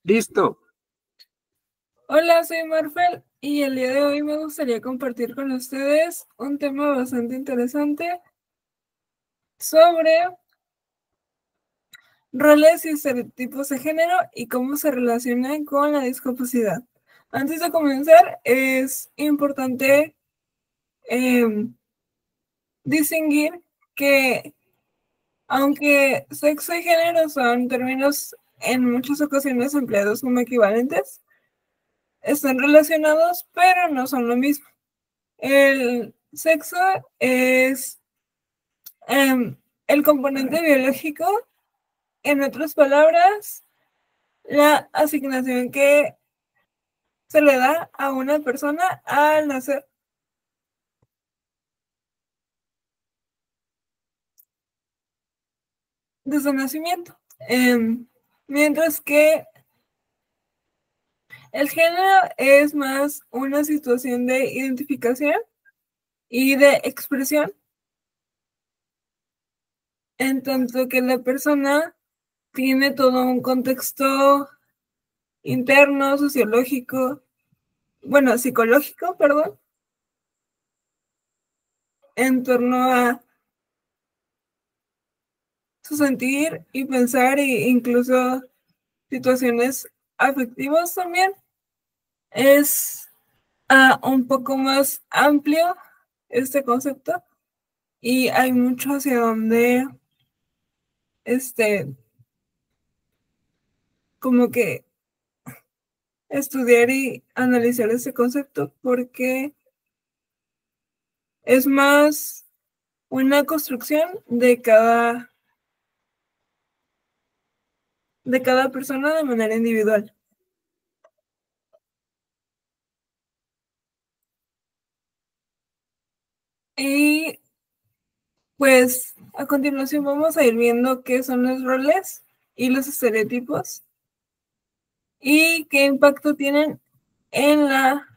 Listo. Hola, soy Marfel y el día de hoy me gustaría compartir con ustedes un tema bastante interesante sobre roles y estereotipos de género y cómo se relacionan con la discapacidad. Antes de comenzar, es importante distinguir que aunque sexo y género son términos en muchas ocasiones empleados como equivalentes, están relacionados, pero no son lo mismo. El sexo es el componente biológico, en otras palabras, la asignación que se le da a una persona al nacer. Desde el nacimiento. Mientras que el género es más una situación de identificación y de expresión, en tanto que la persona tiene todo un contexto interno, sociológico, bueno, psicológico, perdón, en torno a su sentir y pensar e incluso situaciones afectivas también. Es un poco más amplio este concepto y hay mucho hacia donde como que estudiar y analizar este concepto porque es más una construcción de cada persona de manera individual. Y pues a continuación vamos a ir viendo qué son los roles y los estereotipos y qué impacto tienen en la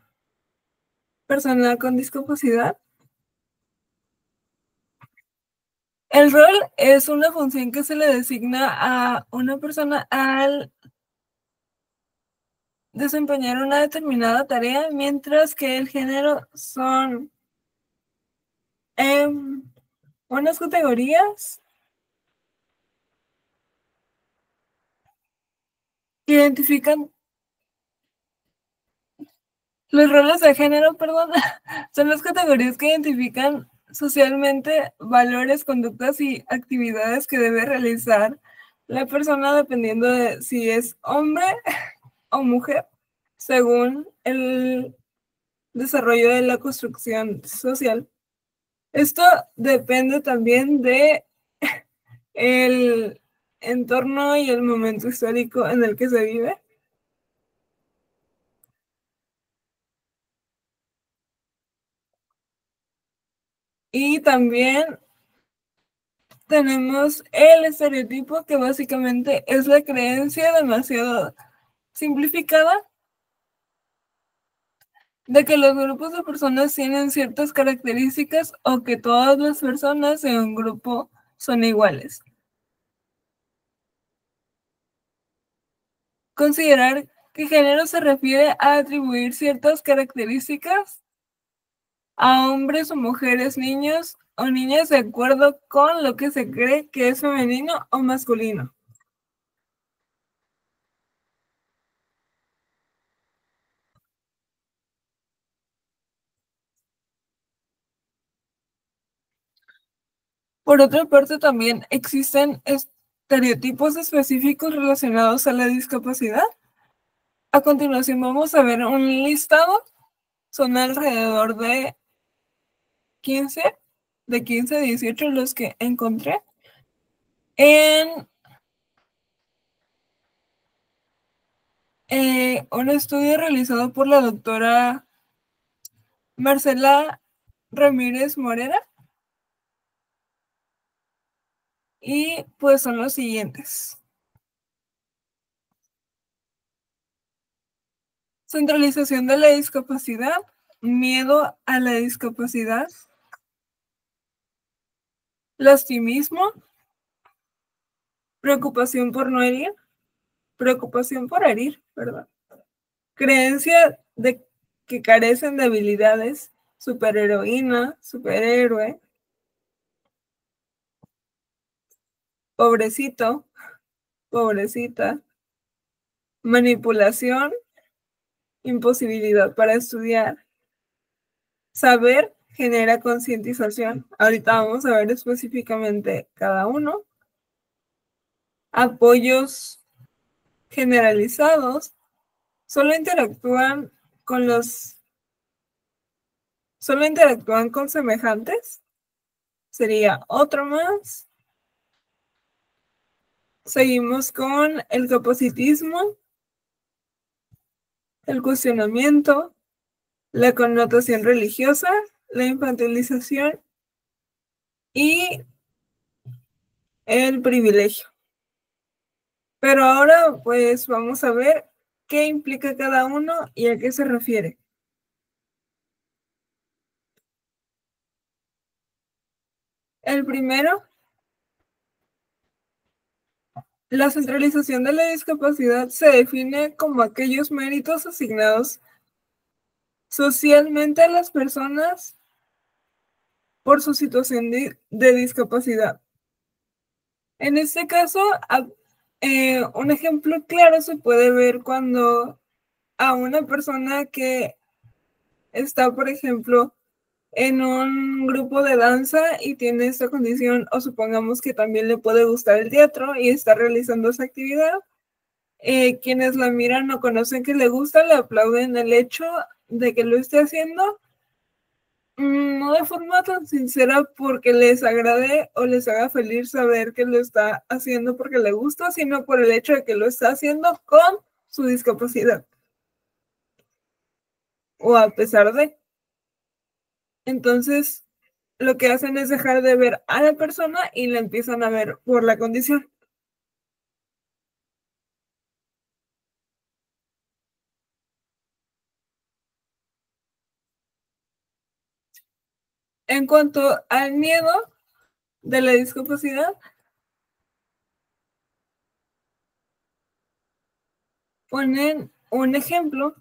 persona con discapacidad. El rol es una función que se le designa a una persona al desempeñar una determinada tarea, mientras que el género son unas categorías que identifican los roles de género, perdón, son las categorías que identifican socialmente valores, conductas y actividades que debe realizar la persona dependiendo de si es hombre o mujer, según el desarrollo de la construcción social. Esto depende también de el entorno y el momento histórico en el que se vive. Y también tenemos el estereotipo, que básicamente es la creencia demasiado simplificada de que los grupos de personas tienen ciertas características o que todas las personas en un grupo son iguales. Considerar que género se refiere a atribuir ciertas características a hombres o mujeres, niños o niñas de acuerdo con lo que se cree que es femenino o masculino. Por otra parte, también existen estereotipos específicos relacionados a la discapacidad. A continuación vamos a ver un listado. Son alrededor de 15, de 15 a 18 los que encontré en un estudio realizado por la doctora Marcela Ramírez Morera. Y pues son los siguientes. Centralización de la discapacidad, miedo a la discapacidad, lastimismo, preocupación por no herir, preocupación por herir, ¿verdad? Creencia de que carecen de habilidades, superheroína, superhéroe, pobrecito, pobrecita, manipulación, imposibilidad para estudiar, saber genera concientización. Ahorita vamos a ver específicamente cada uno. Apoyos generalizados, solo interactúan con semejantes, sería otro más. Seguimos con el capacitismo, el cuestionamiento, la connotación religiosa, la infantilización y el privilegio. Pero ahora pues vamos a ver qué implica cada uno y a qué se refiere. El primero, la centralización de la discapacidad se define como aquellos méritos asignados socialmente a las personas por su situación de discapacidad. En este caso, un ejemplo claro se puede ver cuando a una persona que está, por ejemplo, en un grupo de danza y tiene esta condición, o supongamos que también le puede gustar el teatro y está realizando esa actividad, quienes la miran o conocen que le gusta, le aplauden el hecho de que lo esté haciendo, no de forma tan sincera porque les agrade o les haga feliz saber que lo está haciendo porque le gusta, sino por el hecho de que lo está haciendo con su discapacidad o a pesar de. Entonces, lo que hacen es dejar de ver a la persona y la empiezan a ver por la condición. En cuanto al miedo de la discapacidad, ponen un ejemplo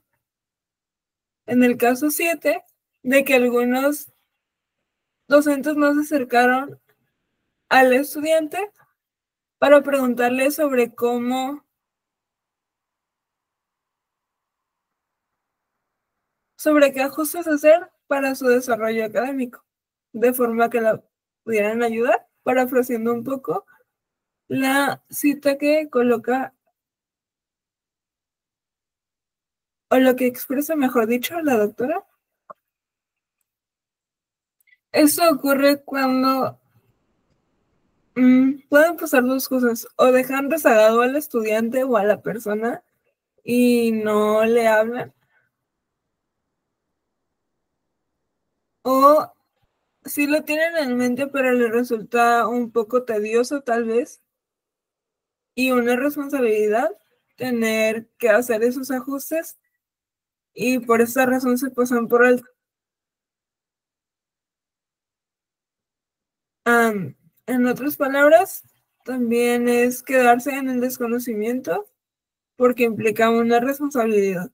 en el caso 7 de que algunos docentes no se acercaron al estudiante para preguntarle sobre qué ajustes hacer para su desarrollo académico, de forma que la pudieran ayudar, parafraseando un poco la cita que coloca, o lo que expresa, mejor dicho, la doctora. Esto ocurre cuando pueden pasar dos cosas, o dejan rezagado al estudiante o a la persona y no le hablan, o sí lo tienen en mente, pero le resulta un poco tedioso tal vez y una responsabilidad tener que hacer esos ajustes y por esa razón se pasan por alto. En otras palabras, también es quedarse en el desconocimiento porque implica una responsabilidad.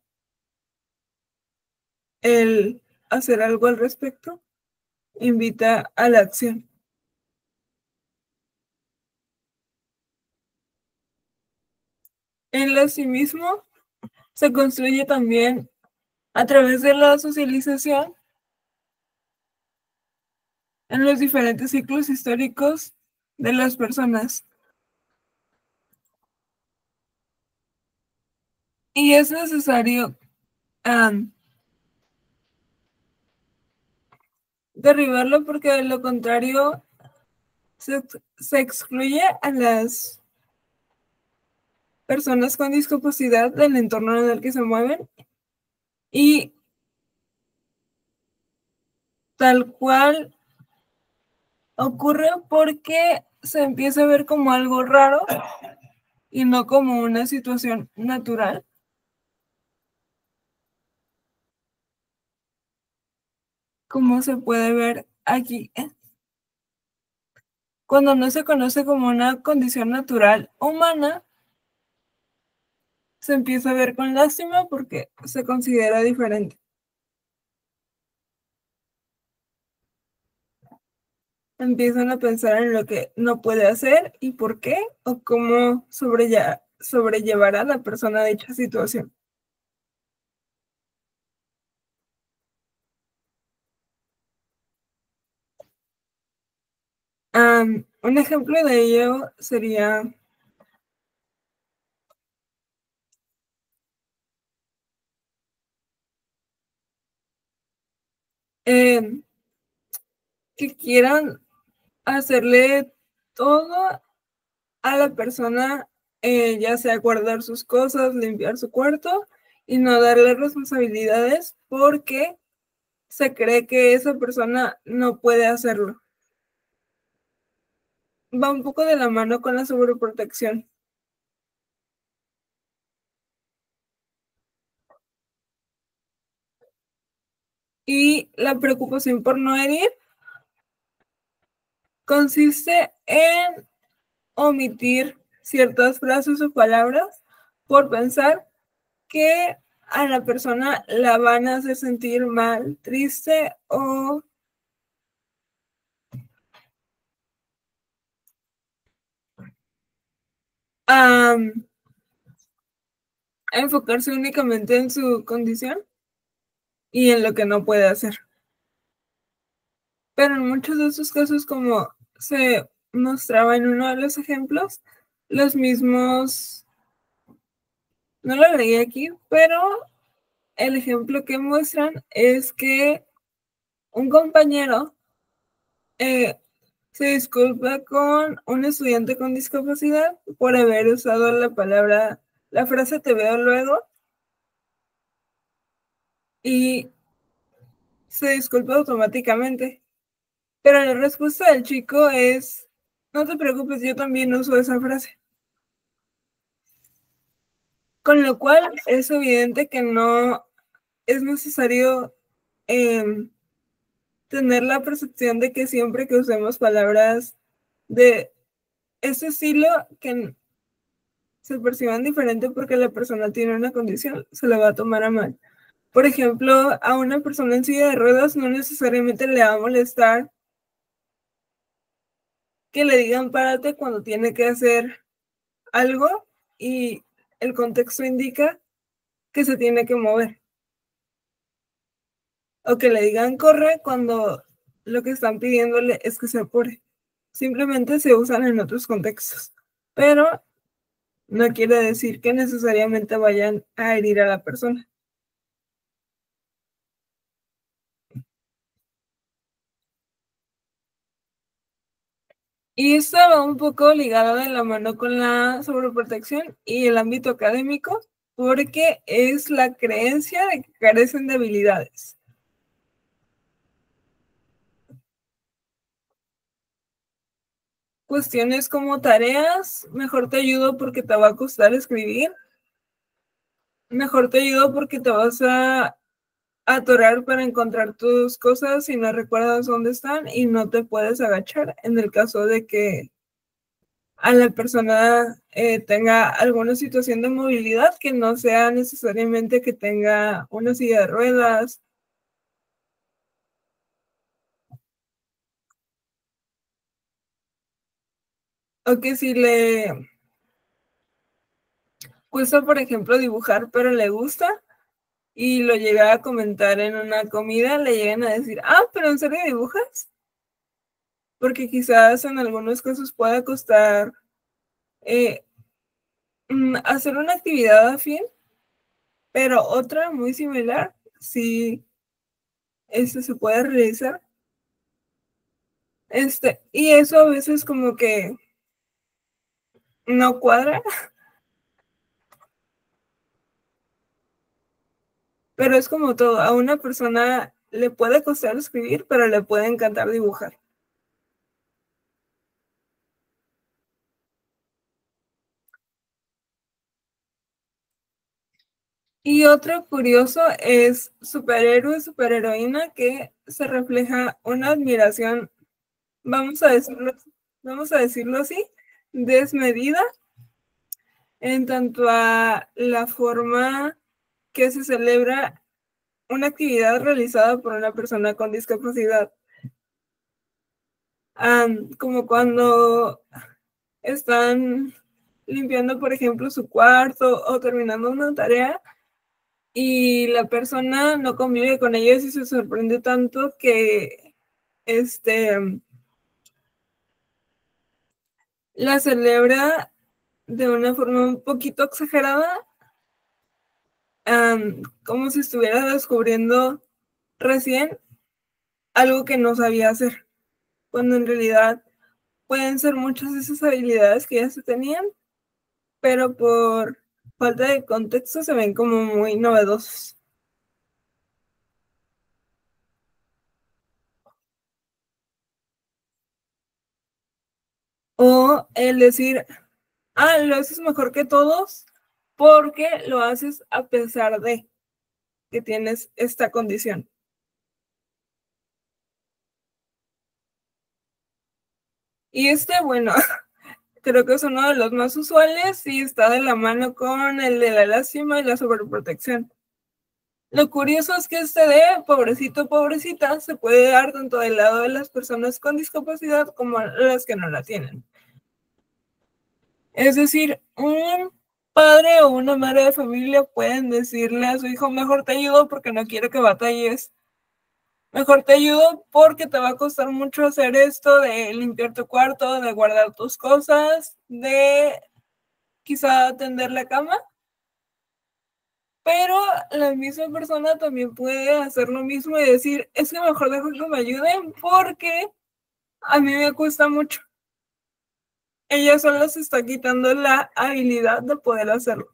El hacer algo al respecto invita a la acción. El asimismo se construye también a través de la socialización en los diferentes ciclos históricos de las personas. Y es necesario derribarlo porque de lo contrario se excluye a las personas con discapacidad del entorno en el que se mueven y tal cual ocurre porque se empieza a ver como algo raro y no como una situación natural, como se puede ver aquí. Cuando no se conoce como una condición natural humana, se empieza a ver con lástima porque se considera diferente. Empiezan a pensar en lo que no puede hacer y por qué, o cómo sobrellevar a la persona dicha situación. Un ejemplo de ello sería eh, que quieran hacerle todo a la persona, ya sea guardar sus cosas, limpiar su cuarto y no darle responsabilidades porque se cree que esa persona no puede hacerlo. Va un poco de la mano con la sobreprotección. Y la preocupación por no herir consiste en omitir ciertas frases o palabras por pensar que a la persona la van a hacer sentir mal, triste o um, enfocarse únicamente en su condición y en lo que no puede hacer. Pero en muchos de esos casos, como se mostraba en uno de los ejemplos, los mismos, no lo agregué aquí, pero el ejemplo que muestran es que un compañero eh, se disculpa con un estudiante con discapacidad por haber usado la frase te veo luego, y se disculpa automáticamente. Pero la respuesta del chico es, no te preocupes, yo también uso esa frase. Con lo cual es evidente que no es necesario eh, tener la percepción de que siempre que usemos palabras de ese estilo que se perciban diferente porque la persona tiene una condición, se la va a tomar a mal. Por ejemplo, a una persona en silla de ruedas no necesariamente le va a molestar que le digan párate cuando tiene que hacer algo y el contexto indica que se tiene que mover. O que le digan corre cuando lo que están pidiéndole es que se apure. Simplemente se usan en otros contextos, pero no quiere decir que necesariamente vayan a herir a la persona. Y esto va un poco ligado de la mano con la sobreprotección y el ámbito académico, porque es la creencia de que carecen de habilidades. Cuestiones como tareas, mejor te ayudo porque te va a costar escribir, mejor te ayudo porque te vas a atorar para encontrar tus cosas y no recuerdas dónde están y no te puedes agachar en el caso de que a la persona tenga alguna situación de movilidad que no sea necesariamente que tenga una silla de ruedas, o que si le cuesta, por ejemplo, dibujar, pero le gusta y lo llega a comentar en una comida, le llegan a decir, ah, pero ¿en serio dibujas? Porque quizás en algunos casos pueda costar eh, hacer una actividad afín, pero otra muy similar, si esto se puede realizar. Y eso a veces como que no cuadra, pero es como todo, a una persona le puede costar escribir, pero le puede encantar dibujar. Y otro curioso es superhéroe, superheroína, que se refleja una admiración, vamos a decirlo, vamos a decirlo así, desmedida en tanto a la forma que se celebra una actividad realizada por una persona con discapacidad. Como cuando están limpiando, por ejemplo, su cuarto o terminando una tarea y la persona no convive con ellos y se sorprende tanto que la celebra de una forma un poquito exagerada, como si estuviera descubriendo recién algo que no sabía hacer, cuando en realidad pueden ser muchas de esas habilidades que ya se tenían, pero por falta de contexto se ven como muy novedosos. O el decir, lo haces mejor que todos porque lo haces a pesar de que tienes esta condición. Y bueno, creo que es uno de los más usuales y está de la mano con el de la lástima y la sobreprotección. Lo curioso es que de pobrecito, pobrecita, se puede dar tanto del lado de las personas con discapacidad como las que no la tienen. Es decir, un padre o una madre de familia pueden decirle a su hijo, mejor te ayudo porque no quiero que batalles. Mejor te ayudo porque te va a costar mucho hacer esto de limpiar tu cuarto, de guardar tus cosas, de quizá tender la cama. Pero la misma persona también puede hacer lo mismo y decir, es que mejor dejo que me ayuden porque a mí me cuesta mucho. Ella solo se está quitando la habilidad de poder hacerlo.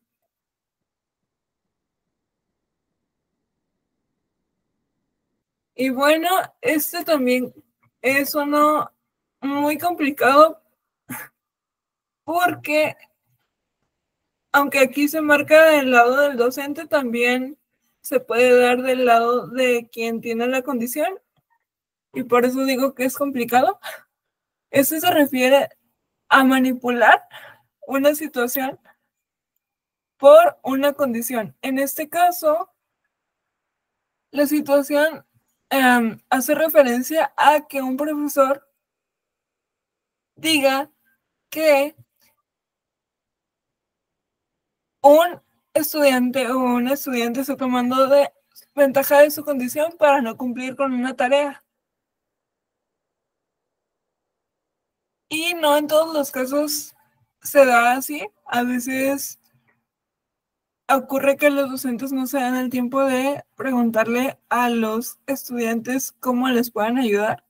Y bueno, también es uno muy complicado porque, aunque aquí se marca del lado del docente, también se puede dar del lado de quien tiene la condición. Y por eso digo que es complicado. Esto se refiere a manipular una situación por una condición. En este caso, la situación hace referencia a que un profesor diga que un estudiante o una estudiante está tomando ventaja de su condición para no cumplir con una tarea. Y no en todos los casos se da así. A veces ocurre que los docentes no se dan el tiempo de preguntarle a los estudiantes cómo les pueden ayudar.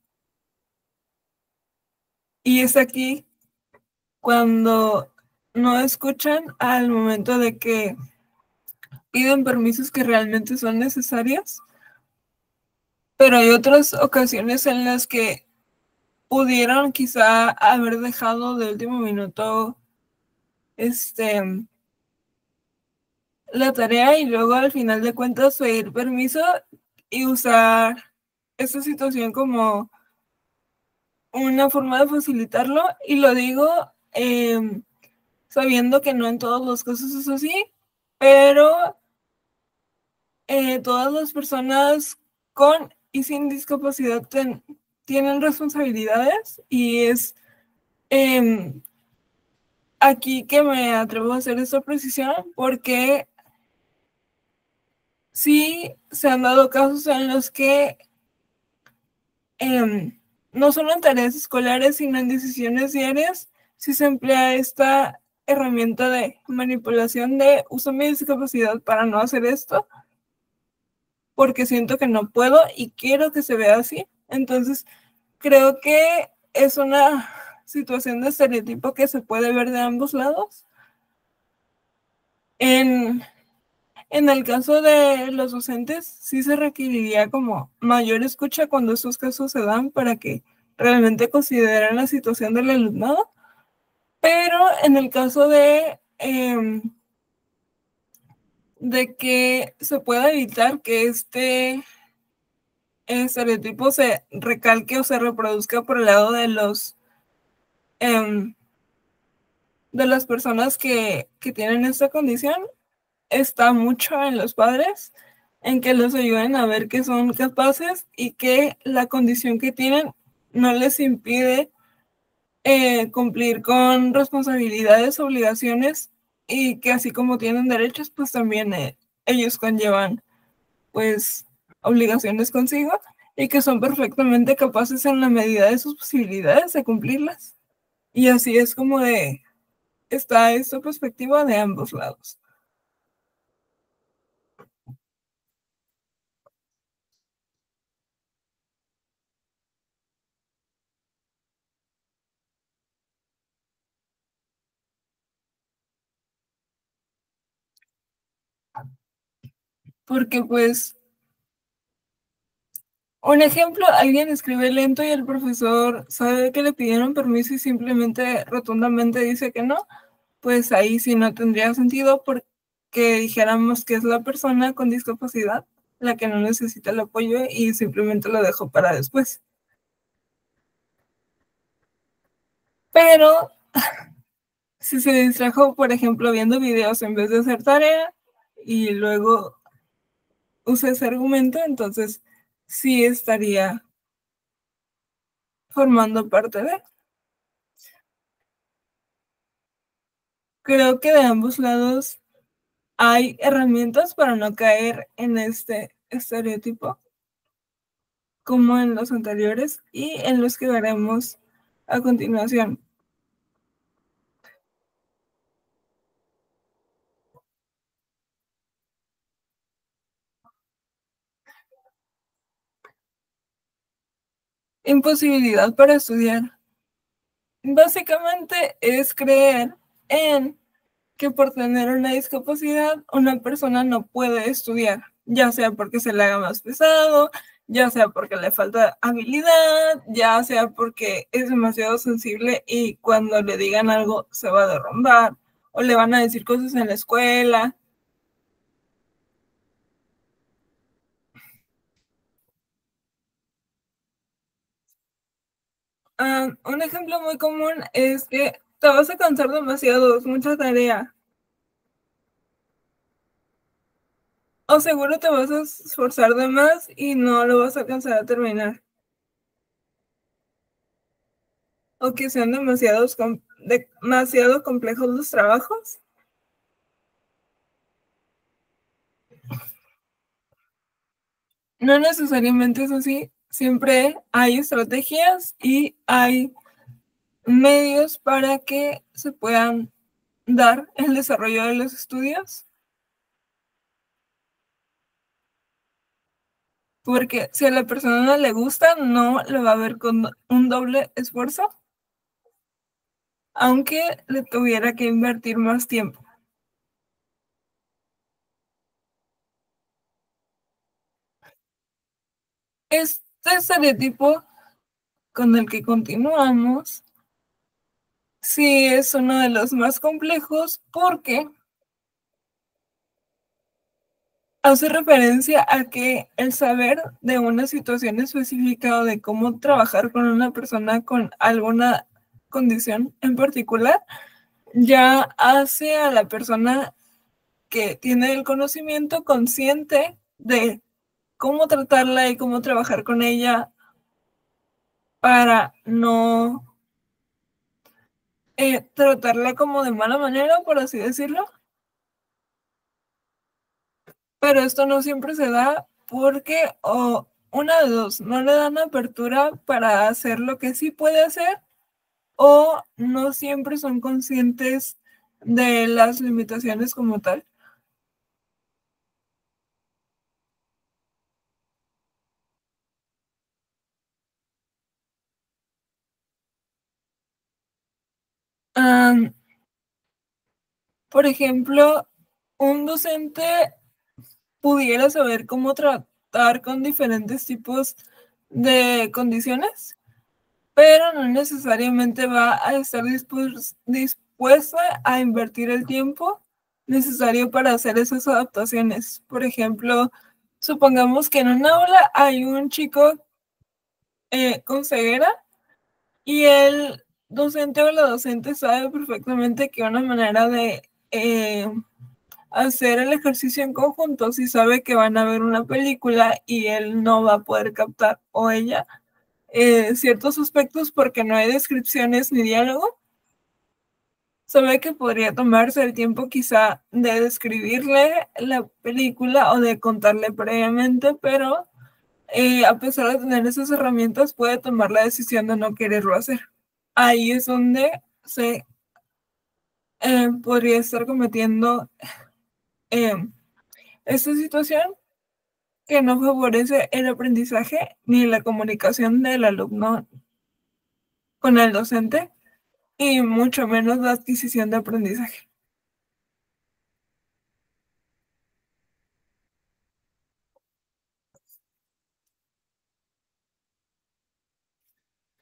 Y es aquí cuando no escuchan al momento de que piden permisos que realmente son necesarios, pero hay otras ocasiones en las que pudieron quizá haber dejado de último minuto la tarea y luego al final de cuentas pedir permiso y usar esta situación como una forma de facilitarlo. Y lo digo sabiendo que no en todos los casos es así, pero todas las personas con y sin discapacidad tienen responsabilidades y es em, aquí que me atrevo a hacer esta precisión porque sí se han dado casos en los que no solo en tareas escolares, sino en decisiones diarias, si se emplea esta herramienta de manipulación de uso mi discapacidad para no hacer esto, porque siento que no puedo y quiero que se vea así. Entonces, creo que es una situación de estereotipo que se puede ver de ambos lados. En, en el caso de los docentes, sí se requeriría como mayor escucha cuando esos casos se dan para que realmente consideren la situación del alumnado. Pero en el caso de que se pueda evitar que estereotipo se recalque o se reproduzca por el lado de de las personas que tienen esta condición está mucho en los padres, en que los ayuden a ver que son capaces y que la condición que tienen no les impide cumplir con responsabilidades, obligaciones, y que así como tienen derechos, pues también ellos conllevan pues obligaciones consigo y que son perfectamente capaces en la medida de sus posibilidades de cumplirlas. Y así es como está esta perspectiva de ambos lados. Porque pues, un ejemplo, alguien escribe lento y el profesor sabe que le pidieron permiso y simplemente rotundamente dice que no, pues ahí sí no tendría sentido porque dijéramos que es la persona con discapacidad la que no necesita el apoyo y simplemente lo dejó para después. Pero si se distrajo, por ejemplo, viendo videos en vez de hacer tarea y luego usa ese argumento, entonces sí estaría formando parte de. Creo que de ambos lados hay herramientas para no caer en este estereotipo, como en los anteriores y en los que veremos a continuación. Imposibilidad para estudiar. Básicamente es creer en que por tener una discapacidad una persona no puede estudiar, ya sea porque se le haga más pesado, ya sea porque le falta habilidad, ya sea porque es demasiado sensible y cuando le digan algo se va a derrumbar o le van a decir cosas en la escuela. Un ejemplo muy común es que te vas a cansar demasiado, es mucha tarea. O seguro te vas a esforzar de más y no lo vas a alcanzar a terminar. O que sean demasiado complejos los trabajos. No necesariamente es así. Siempre hay estrategias y hay medios para que se puedan dar el desarrollo de los estudios. Porque si a la persona no le gusta, no lo va a ver con un doble esfuerzo, aunque le tuviera que invertir más tiempo. Este estereotipo con el que continuamos, sí es uno de los más complejos porque hace referencia a que el saber de una situación específica o de cómo trabajar con una persona con alguna condición en particular ya hace a la persona que tiene el conocimiento consciente de cómo tratarla y cómo trabajar con ella para no tratarla como de mala manera, por así decirlo. Pero esto no siempre se da porque o una de dos, no le dan apertura para hacer lo que sí puede hacer o no siempre son conscientes de las limitaciones como tal. Um, por ejemplo, un docente pudiera saber cómo tratar con diferentes tipos de condiciones, pero no necesariamente va a estar dispuesta a invertir el tiempo necesario para hacer esas adaptaciones. Por ejemplo, supongamos que en un aula hay un chico con ceguera y él docente o la docente sabe perfectamente que una manera de hacer el ejercicio en conjunto, si sabe que van a ver una película y él no va a poder captar, o ella, ciertos aspectos porque no hay descripciones ni diálogo, sabe que podría tomarse el tiempo quizá de describirle la película o de contarle previamente, pero a pesar de tener esas herramientas, puede tomar la decisión de no quererlo hacer. Ahí es donde se podría estar cometiendo eh, esta situación que no favorece el aprendizaje ni la comunicación del alumno con el docente y mucho menos la adquisición de aprendizaje.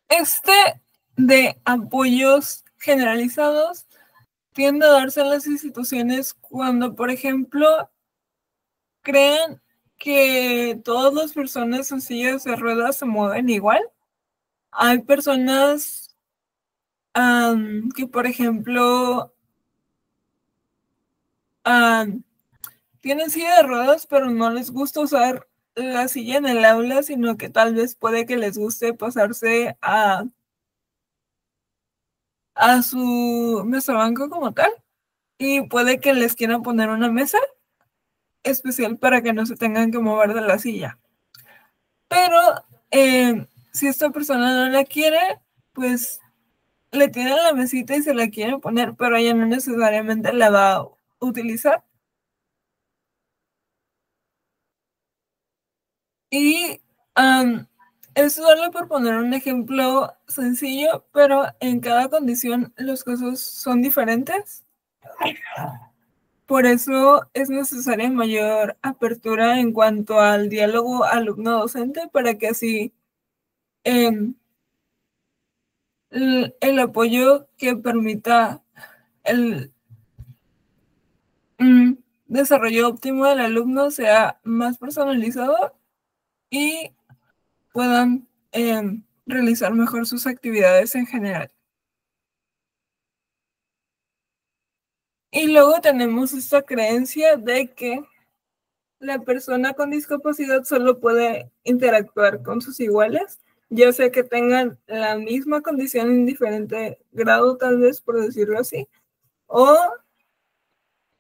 Este de apoyos generalizados tiende a darse en las instituciones cuando, por ejemplo, creen que todas las personas en sillas de ruedas se mueven igual. Hay personas que, por ejemplo, um, tienen silla de ruedas, pero no les gusta usar la silla en el aula, sino que tal vez puede que les guste pasarse a su mesabanco como tal, y puede que les quieran poner una mesa especial para que no se tengan que mover de la silla. Pero si esta persona no la quiere, pues le tienen la mesita y se la quieren poner, pero ella no necesariamente la va a utilizar. Y es solo por poner un ejemplo sencillo, pero en cada condición los casos son diferentes. Por eso es necesaria mayor apertura en cuanto al diálogo alumno-docente para que así em, el apoyo que permita el mm, desarrollo óptimo del alumno sea más personalizado y puedan realizar mejor sus actividades en general. Y luego tenemos esta creencia de que la persona con discapacidad solo puede interactuar con sus iguales, ya sea que tengan la misma condición en diferente grado, tal vez por decirlo así, o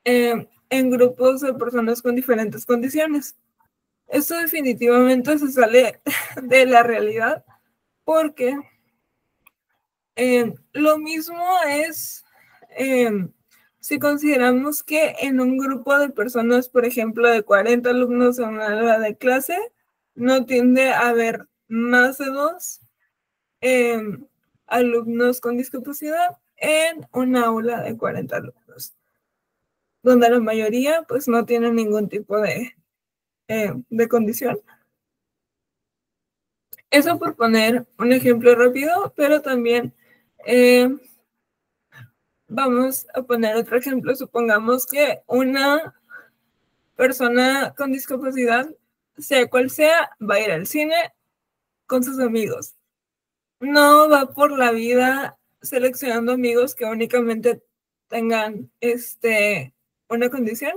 en grupos de personas con diferentes condiciones. Esto definitivamente se sale de la realidad porque lo mismo es si consideramos que en un grupo de personas, por ejemplo, de 40 alumnos en una aula de clase, no tiende a haber más de dos eh, alumnos con discapacidad en una aula de 40 alumnos, donde la mayoría pues no tienen ningún tipo de condición. Eso por poner un ejemplo rápido, pero también eh, vamos a poner otro ejemplo. Supongamos que una persona con discapacidad, sea cual sea, va a ir al cine con sus amigos. No va por la vida seleccionando amigos que únicamente tengan una condición.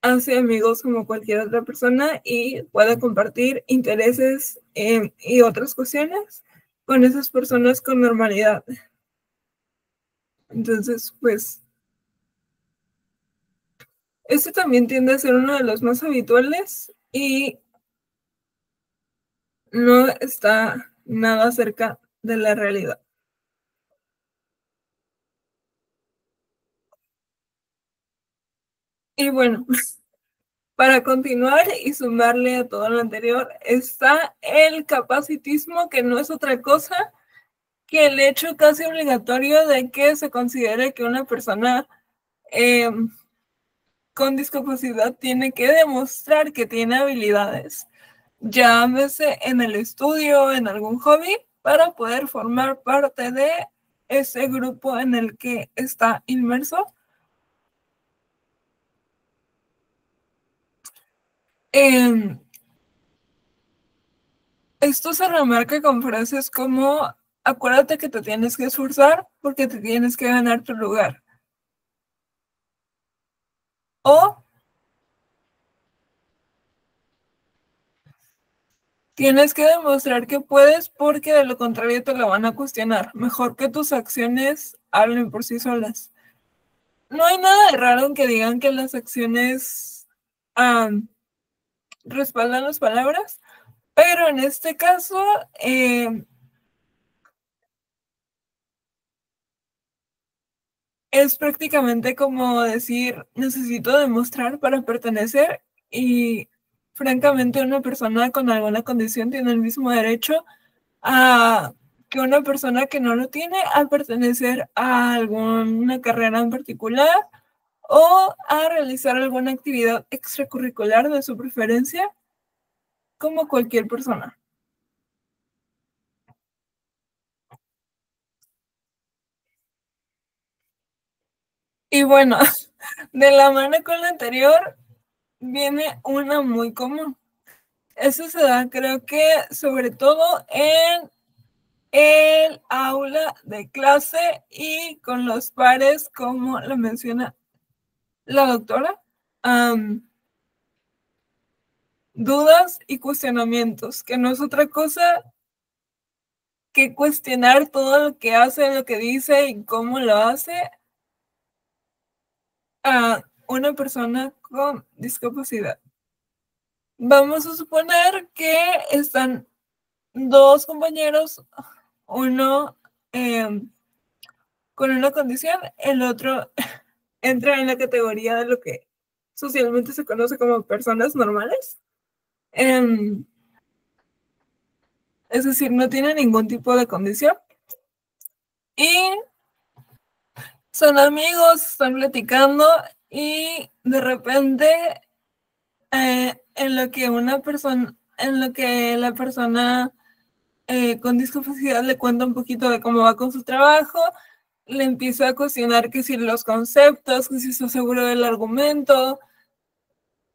Hace amigos como cualquier otra persona y puede compartir intereses y otras cuestiones con esas personas con normalidad. Entonces, pues, este también tiende a ser uno de los más habituales y no está nada cerca de la realidad. Y bueno, para continuar y sumarle a todo lo anterior, está el capacitismo, que no es otra cosa que el hecho casi obligatorio de que se considere que una persona eh, con discapacidad tiene que demostrar que tiene habilidades, llámese en el estudio, en algún hobby, para poder formar parte de ese grupo en el que está inmerso. Eh, Esto se remarca con frases como acuérdate que te tienes que esforzar porque te tienes que ganar tu lugar. O tienes que demostrar que puedes porque de lo contrario te lo van a cuestionar. Mejor que tus acciones hablen por sí solas. No hay nada de raro en que digan que las acciones respaldan las palabras, pero en este caso es prácticamente como decir, necesito demostrar para pertenecer y francamente una persona con alguna condición tiene el mismo derecho a que una persona que no lo tiene a pertenecer a alguna carrera en particular o a realizar alguna actividad extracurricular de su preferencia, como cualquier persona. Y bueno, de la mano con la anterior viene una muy común. Eso se da, creo que sobre todo en el aula de clase y con los pares, como lo menciona la doctora. Dudas y cuestionamientos, que no es otra cosa que cuestionar todo lo que hace, lo que dice y cómo lo hace a una persona con discapacidad. Vamos a suponer que están dos compañeros, uno con una condición, el otro entra en la categoría de lo que socialmente se conoce como personas normales. Es decir, no tiene ningún tipo de condición. Y son amigos, están platicando y de repente en lo que la persona con discapacidad le cuenta un poquito de cómo va con su trabajo, le empieza a cuestionar que si los conceptos, que si está seguro del argumento,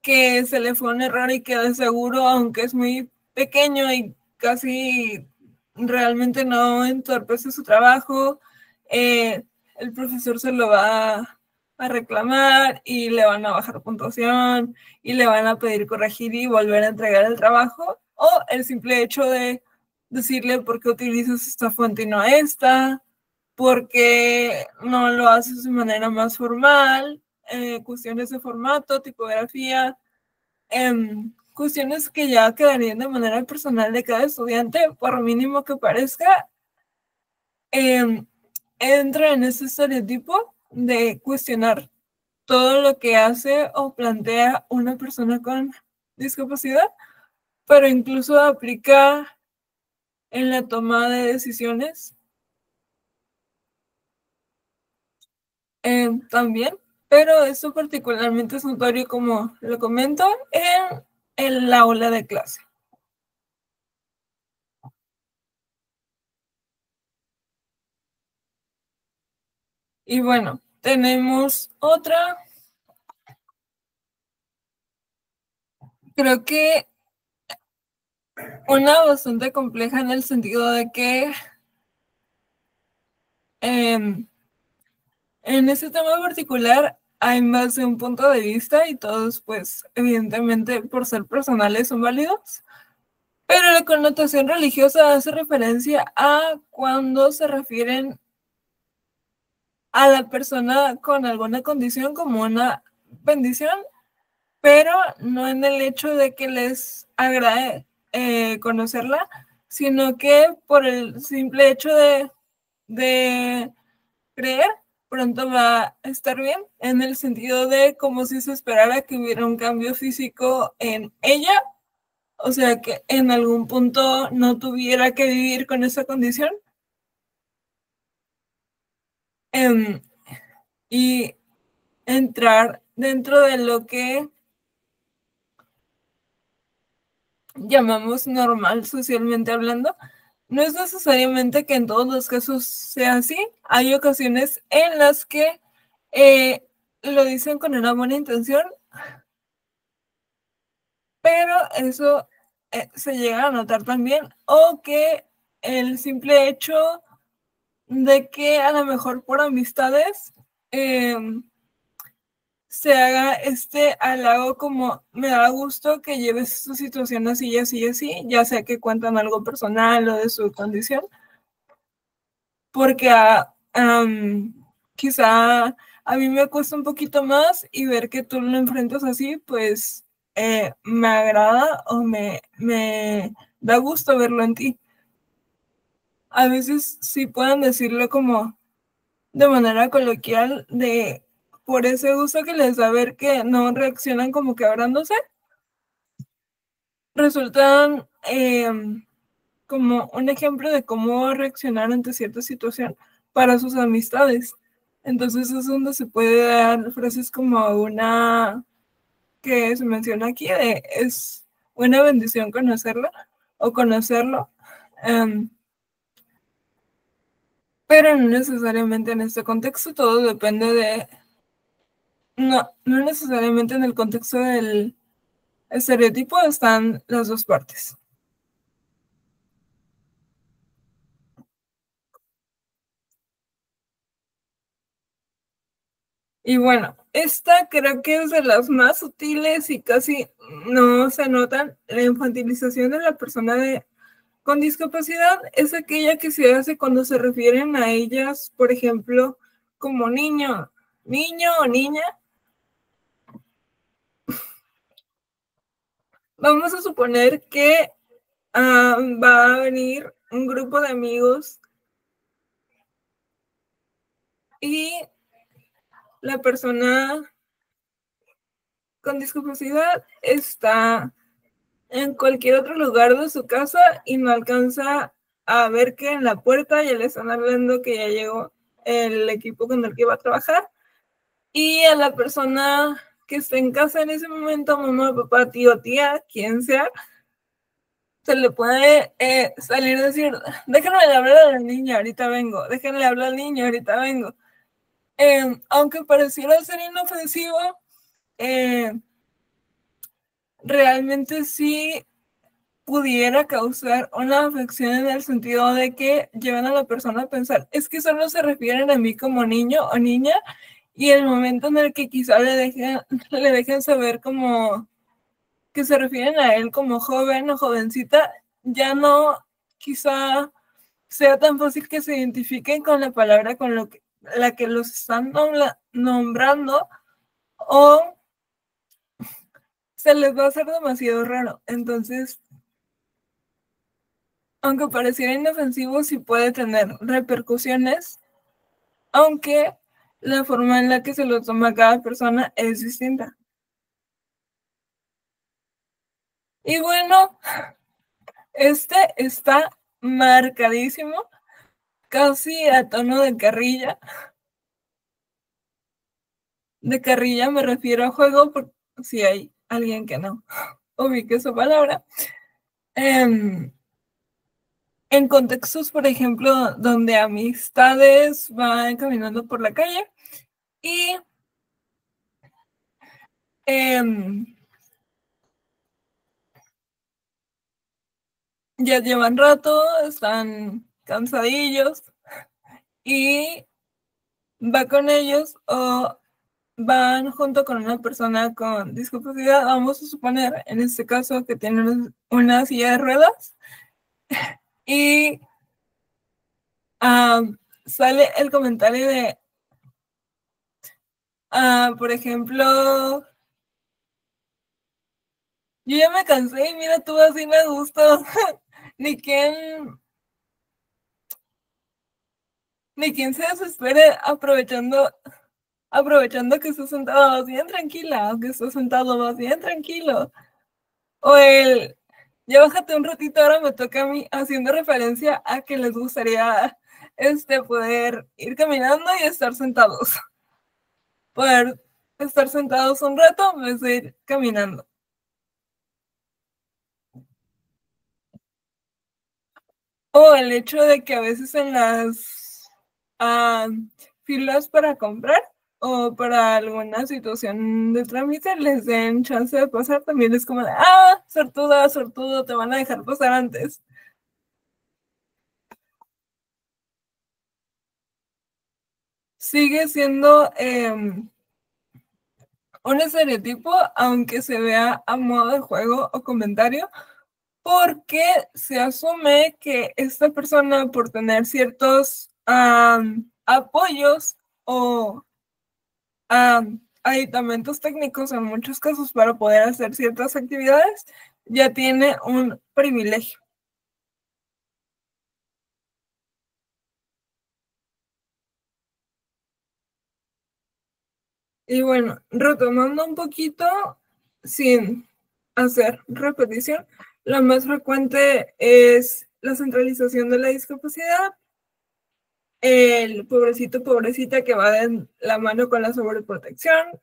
que se le fue un error y que de seguro, aunque es muy pequeño y casi realmente no entorpece su trabajo, el profesor se lo va a reclamar y le van a bajar puntuación y le van a pedir corregir y volver a entregar el trabajo, o el simple hecho de decirle por qué utilizas esta fuente y no esta, porque no lo haces de manera más formal, cuestiones de formato, tipografía, cuestiones que ya quedarían de manera personal de cada estudiante, por mínimo que parezca, entra en ese estereotipo de cuestionar todo lo que hace o plantea una persona con discapacidad, pero incluso aplica en la toma de decisiones también, pero esto particularmente es notorio, como lo comento, en el aula de clase. Y bueno, tenemos otra, creo que una bastante compleja en el sentido de que en este tema particular hay más de un punto de vista y todos, pues, evidentemente, por ser personales, son válidos. Pero la connotación religiosa hace referencia a cuando se refieren a la persona con alguna condición como una bendición, pero no en el hecho de que les agrade conocerla, sino que por el simple hecho de creer, pronto va a estar bien, en el sentido de como si se esperara que hubiera un cambio físico en ella, o sea, que en algún punto no tuviera que vivir con esa condición. em, y entrar dentro de lo que llamamos normal socialmente hablando. No es necesariamente que en todos los casos sea así. Hay ocasiones en las que lo dicen con una buena intención, pero eso se llega a notar también, o que el simple hecho de que a lo mejor por amistades se haga este halago como me da gusto que lleves su situación así y así y así, ya sea que cuentan algo personal o de su condición, porque quizá a mí me cuesta un poquito más y ver que tú lo enfrentas así, pues me agrada o me da gusto verlo en ti. A veces sí pueden decirlo como de manera coloquial de por ese gusto que les da ver que no reaccionan como quebrándose, resultan como un ejemplo de cómo reaccionar ante cierta situación para sus amistades. Entonces es donde se puede dar frases como una que se menciona aquí de es una bendición conocerla o conocerlo, pero no necesariamente en este contexto, todo depende de, no necesariamente en el contexto del estereotipo están las dos partes. Y bueno, esta creo que es de las más sutiles y casi no se notan. La infantilización de la persona con discapacidad es aquella que se hace cuando se refieren a ellas, por ejemplo, como niño o niña. Vamos a suponer que va a venir un grupo de amigos y la persona con discapacidad está en cualquier otro lugar de su casa y no alcanza a ver que en la puerta ya le están hablando que ya llegó el equipo con el que va a trabajar, y a la persona que está en casa en ese momento, mamá, papá, tío, tía, quien sea, se le puede salir a decir, déjenme hablar a la niña, ahorita vengo, déjenle hablar al niño, ahorita vengo. Aunque pareciera ser inofensivo, eh, realmente sí pudiera causar una afección en el sentido de que llevan a la persona a pensar, es que solo se refieren a mí como niño o niña, y el momento en el que quizá le dejen saber como que se refieren a él como joven o jovencita, ya no quizá sea tan fácil que se identifiquen con la palabra con la que los están nombrando, o se les va a hacer demasiado raro. Entonces, aunque pareciera inofensivo, sí puede tener repercusiones, aunque la forma en la que se lo toma cada persona es distinta. Y bueno, este está marcadísimo, casi a tono de carrilla. De carrilla me refiero a juego, por si hay alguien que no ubique su palabra. En contextos, por ejemplo, donde amistades van caminando por la calle y ya llevan rato, están cansadillos y va con ellos o van junto con una persona con discapacidad, vamos a suponer en este caso que tienen una silla de ruedas, y sale el comentario de, por ejemplo, yo ya me cansé y mira tú así me gustó. ni quien, ni quien se desespere aprovechando que estás sentado más bien tranquila, o que estás sentado más bien tranquilo. O ya bájate un ratito, ahora me toca a mí, haciendo referencia a que les gustaría poder ir caminando y estar sentados. Poder estar sentados un rato en vez de ir caminando. O el hecho de que a veces en las filas para comprar o para alguna situación de trámite les den chance de pasar, también es como de, sortuda, sortudo, te van a dejar pasar antes. sigue siendo un estereotipo, aunque se vea a modo de juego o comentario, porque se asume que esta persona, por tener ciertos apoyos o aditamentos técnicos en muchos casos para poder hacer ciertas actividades, ya tiene un privilegio. Y bueno, retomando un poquito, sin hacer repetición, lo más frecuente es la centralización de la discapacidad, el pobrecito, pobrecita que va de la mano con la sobreprotección,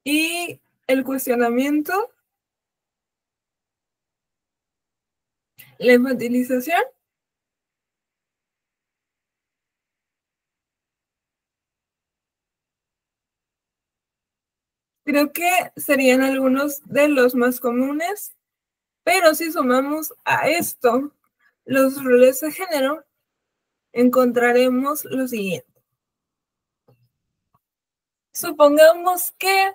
y el cuestionamiento, la infantilización. Creo que serían algunos de los más comunes, pero si sumamos a esto los roles de género, encontraremos lo siguiente. Supongamos que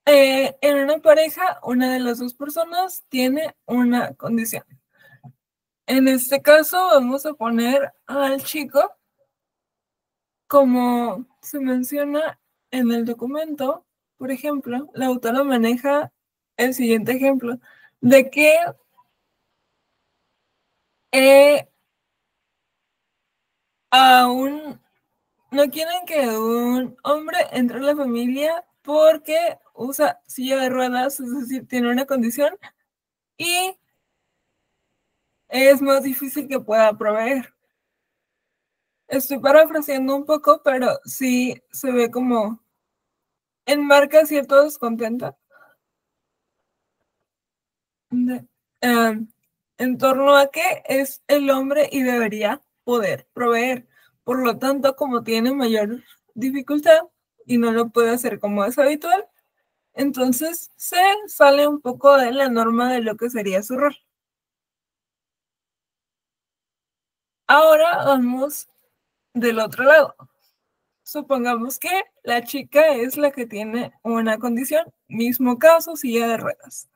en una pareja, una de las dos personas tiene una condición. En este caso, vamos a poner al chico, como se menciona en el documento. Por ejemplo, la autora maneja el siguiente ejemplo, de que eh, aún no quieren que un hombre entre a la familia porque usa silla de ruedas, es decir, tiene una condición y es más difícil que pueda proveer. Estoy parafraseando un poco, pero sí se ve como enmarca cierto descontento de, en torno a que es el hombre y debería poder proveer. Por lo tanto, como tiene mayor dificultad y no lo puede hacer como es habitual, entonces se sale un poco de la norma de lo que sería su rol. Ahora vamos del otro lado. Supongamos que la chica es la que tiene una condición, mismo caso, silla de ruedas.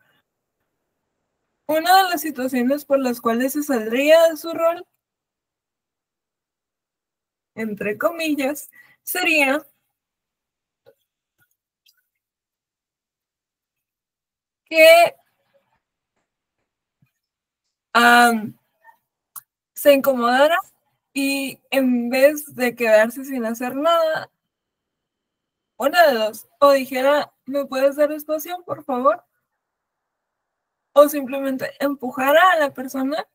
Una de las situaciones por las cuales se saldría de su rol, entre comillas, sería que se incomodara y en vez de quedarse sin hacer nada, una de dos, o dijera, ¿me puedes dar espacio, por favor? O simplemente empujara a la persona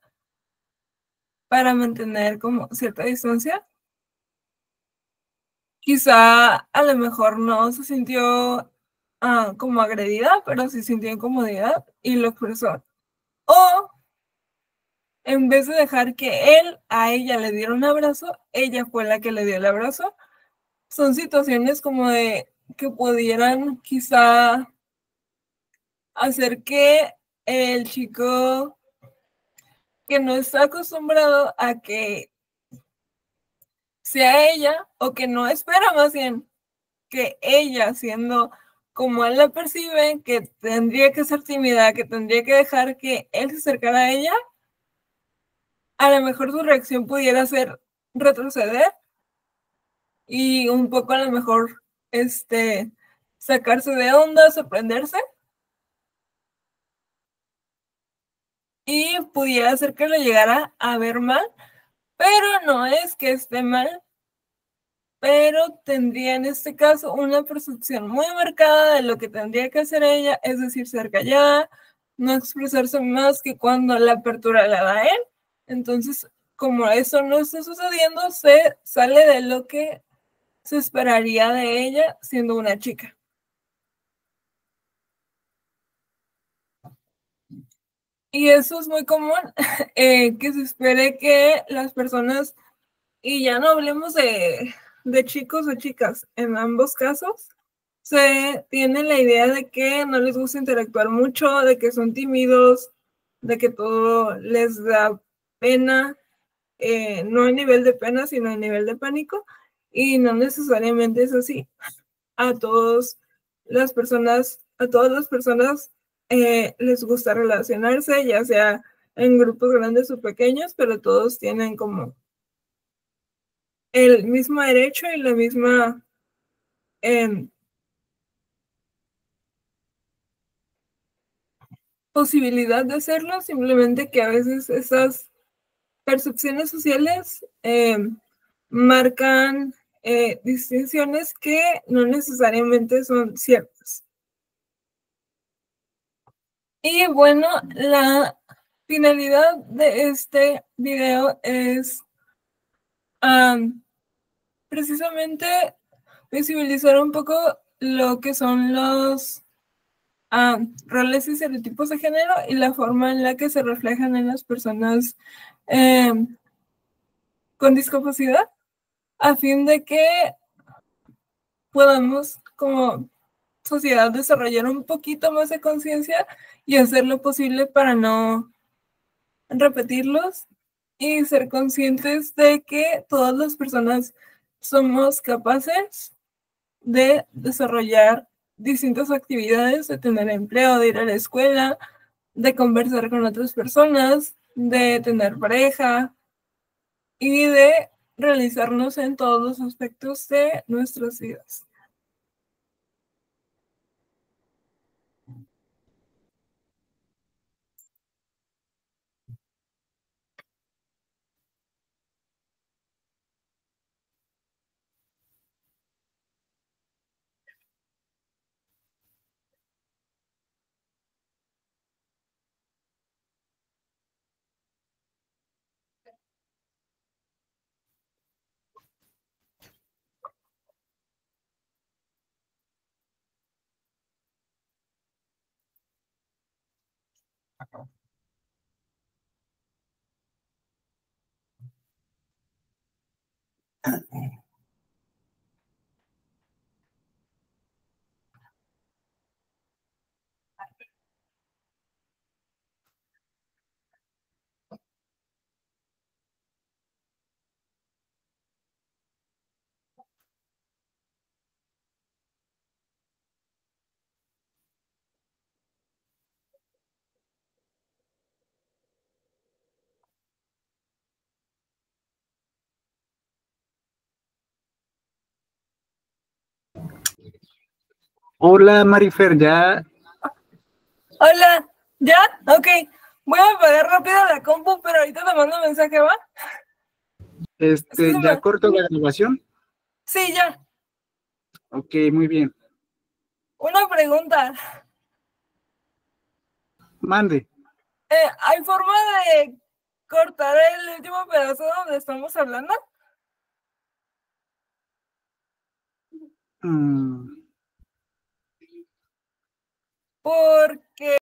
para mantener como cierta distancia. Quizá a lo mejor no se sintió como agredida, pero sí sintió incomodidad y lo expresó. O en vez de dejar que él a ella le diera un abrazo, ella fue la que le dio el abrazo. Son situaciones como de que pudieran quizá hacer que el chico que no está acostumbrado a que sea ella o que no espera más bien que ella, siendo como él la percibe, que tendría que ser tímida, que tendría que dejar que él se acercara a ella, a lo mejor su reacción pudiera ser retroceder y un poco a lo mejor sacarse de onda, sorprenderse y pudiera hacer que lo llegara a ver mal, pero no es que esté mal, pero tendría en este caso una percepción muy marcada de lo que tendría que hacer ella, es decir, ser callada, no expresarse más que cuando la apertura la da él. Entonces, como eso no está sucediendo, se sale de lo que se esperaría de ella siendo una chica. Y eso es muy común, que se espere que las personas, y ya no hablemos de chicos o chicas, en ambos casos, se tiene la idea de que no les gusta interactuar mucho, de que son tímidos, de que todo les da pena no a nivel de pena, sino a nivel de pánico, y no necesariamente es así. A todas las personas les gusta relacionarse, ya sea en grupos grandes o pequeños, pero todos tienen como el mismo derecho y la misma posibilidad de hacerlo, simplemente que a veces esas percepciones sociales marcan distinciones que no necesariamente son ciertas. Y bueno, la finalidad de este video es precisamente visibilizar un poco lo que son los roles y estereotipos de género y la forma en la que se reflejan en las personas eh, con discapacidad, a fin de que podamos como sociedad desarrollar un poquito más de conciencia y hacer lo posible para no repetirlos y ser conscientes de que todas las personas somos capaces de desarrollar distintas actividades, de tener empleo, de ir a la escuela, de conversar con otras personas, de tener pareja y de realizarnos en todos los aspectos de nuestras vidas. Hola Marifer, ya, Hola, ¿ya? Ok, voy a apagar rápido la compu, pero ahorita te mando un mensaje, ¿va? Es que se ya me... corto la grabación. Sí, ya. Ok, muy bien. Una pregunta. Mande. ¿Hay forma de cortar el último pedazo donde estamos hablando? Mm, Porque